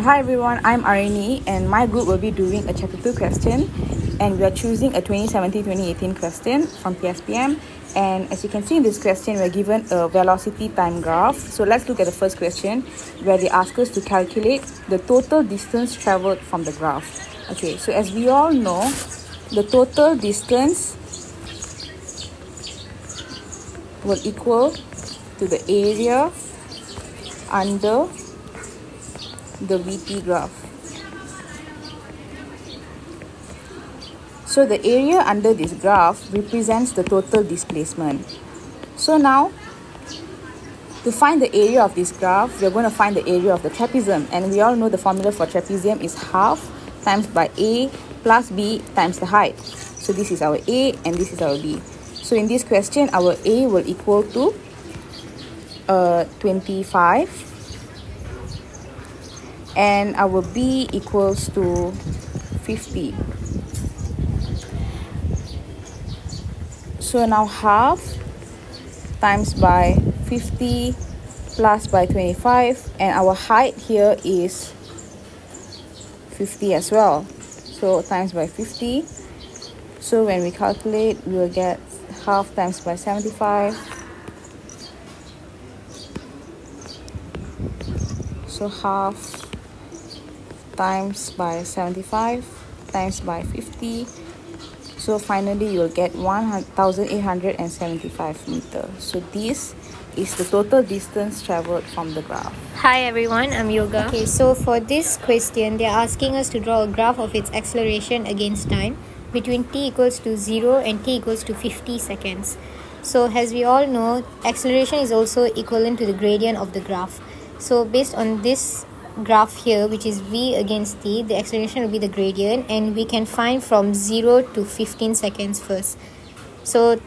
Hi everyone, I'm Arini and my group will be doing a chapter 2 question, and we are choosing a 2017-2018 question from PSPM. And as you can see in this question, we're given a velocity time graph. So let's look at the first question where they ask us to calculate the total distance traveled from the graph. Okay, so as we all know, the total distance will equal to the area under the VT graph. So the area under this graph represents the total displacement. So now, to find the area of this graph, we're going to find the area of the trapezium. And we all know the formula for trapezium is half times by A plus B times the height. So this is our A and this is our B. So in this question, our A will equal to 25 and our B equals to 50. So now half times by 50 plus by 25, and our height here is 50 as well. So times by 50. So when we calculate, we will get half times by 75. So half times by 75 times by 50. So finally, you'll get 1,875 meters. So this is the total distance traveled from the graph. Hi everyone, I'm Yoga. Okay, so for this question, they're asking us to draw a graph of its acceleration against time between t equals to 0 and t equals to 50 seconds. So as we all know, acceleration is also equivalent to the gradient of the graph. So based on this graph here, which is v against t, the acceleration will be the gradient, and we can find from 0 to 15 seconds first. So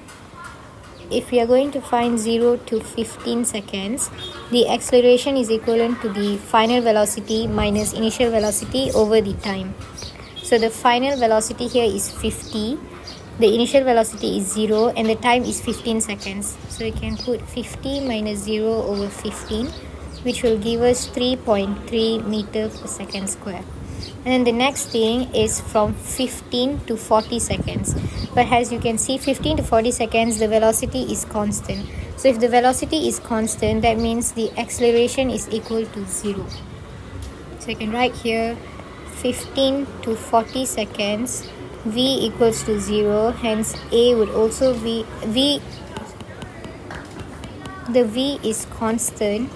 if we are going to find 0 to 15 seconds, the acceleration is equivalent to the final velocity minus initial velocity over the time. So the final velocity here is 50, the initial velocity is 0, and the time is 15 seconds. So we can put 50 minus 0 over 15, which will give us 3.3 meters per second square. And then the next thing is from 15 to 40 seconds. But as you can see, 15 to 40 seconds, the velocity is constant. So if the velocity is constant, that means the acceleration is equal to 0. So I can write here 15 to 40 seconds, v equals to 0, hence A would also be the v is constant,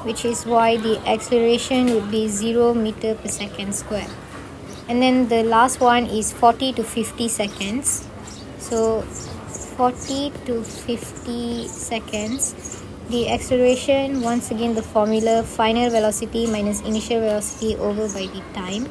which is why the acceleration would be 0 meter per second square. And then the last one is 40 to 50 seconds. So 40 to 50 seconds, the acceleration, once again the formula, final velocity minus initial velocity over by the time.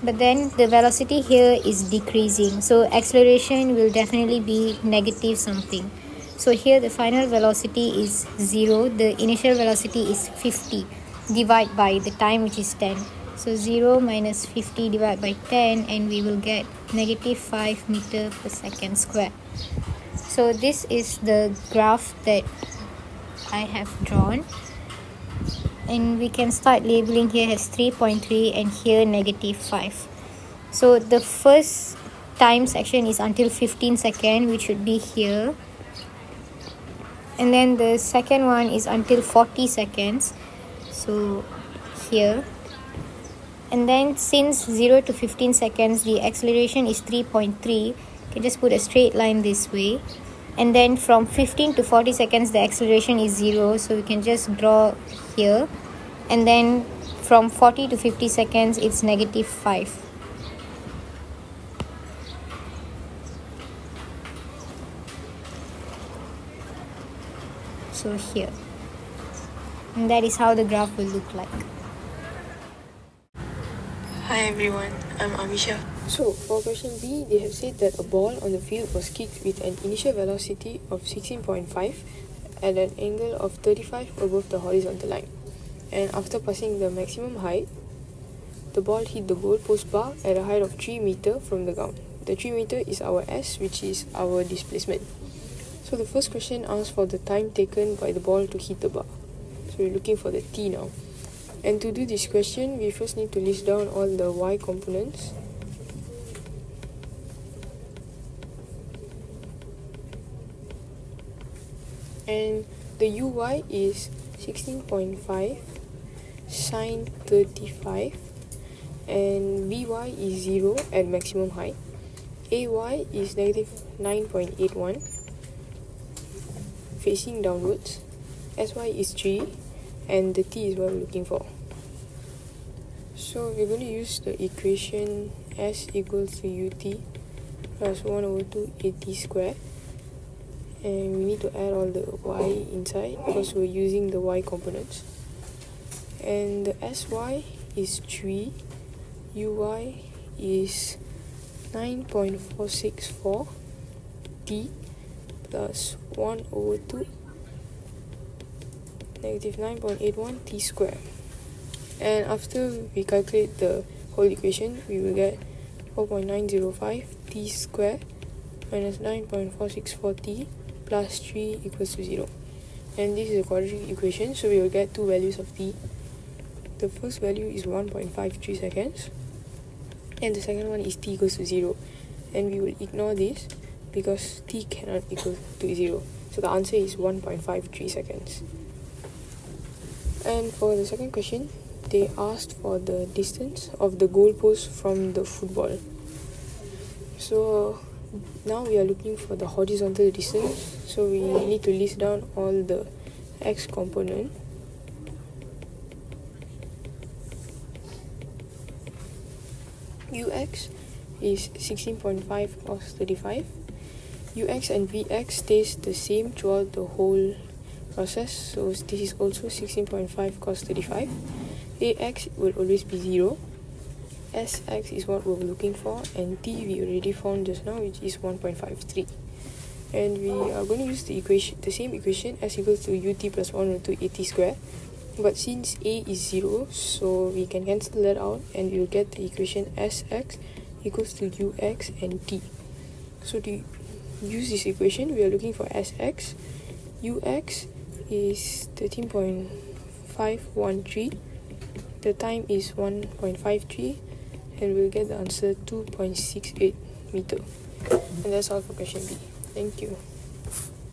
But then the velocity here is decreasing, so acceleration will definitely be negative something. So here the final velocity is 0, the initial velocity is 50, divide by the time, which is 10. So 0 minus 50 divided by 10, and we will get negative 5 meters per second square. So this is the graph that I have drawn. And we can start labeling here as 3.3 and here negative 5. So the first time section is until 15 seconds, which should be here. And then the second one is until 40 seconds, so here. And then since 0 to 15 seconds, the acceleration is 3.3, you can just put a straight line this way. And then from 15 to 40 seconds, the acceleration is 0, so we can just draw here. And then from 40 to 50 seconds, it's negative 5. So here, and that is how the graph will look like. Hi everyone, I'm Amisha. So for question B, they have said that a ball on the field was kicked with an initial velocity of 16.5 at an angle of 35 above the horizontal line, and after passing the maximum height, the ball hit the goalpost bar at a height of 3 meters from the ground. The 3 meter is our S, which is our displacement. So the first question asks for the time taken by the ball to hit the bar. So we're looking for the T now. And to do this question, we first need to list down all the y components. And the uy is 16.5 sine 35, and vy is 0 at maximum height. Ay is negative 9.81 facing downwards. Sy is 3, and the t is what we're looking for. So we're going to use the equation s equals to ut plus 1 over 2 at square, and we need to add all the y inside because we're using the y components. And the sy is 3, uy is 9.464 t plus 1 over 2 negative 9.81 t square. And after we calculate the whole equation, we will get 4.905 t square minus 9.464 t plus 3 equals to 0. And this is a quadratic equation, so we will get two values of t. The first value is 1.53 seconds, and the second one is t equals to 0. And we will ignore this because t cannot equal to 0. So the answer is 1.53 seconds. And for the second question, they asked for the distance of the goalpost from the football. So now we are looking for the horizontal distance. So we need to list down all the x component. Ux is 16.5 cos 35. Ux and Vx stays the same throughout the whole process, so this is also 16.5 cos 35. Ax will always be 0. Sx is what we're looking for, and t we already found just now, which is 1.53. And we are going to use the same equation, s equals to ut plus 1 over 2 at square. But since a is 0, so we can cancel that out, and we will get the equation sx equals to ux and t. So to use this equation, we are looking for sx. Ux is 13.513. The time is 1.53, and we'll get the answer 2.68 meter. And that's all for question B. Thank you.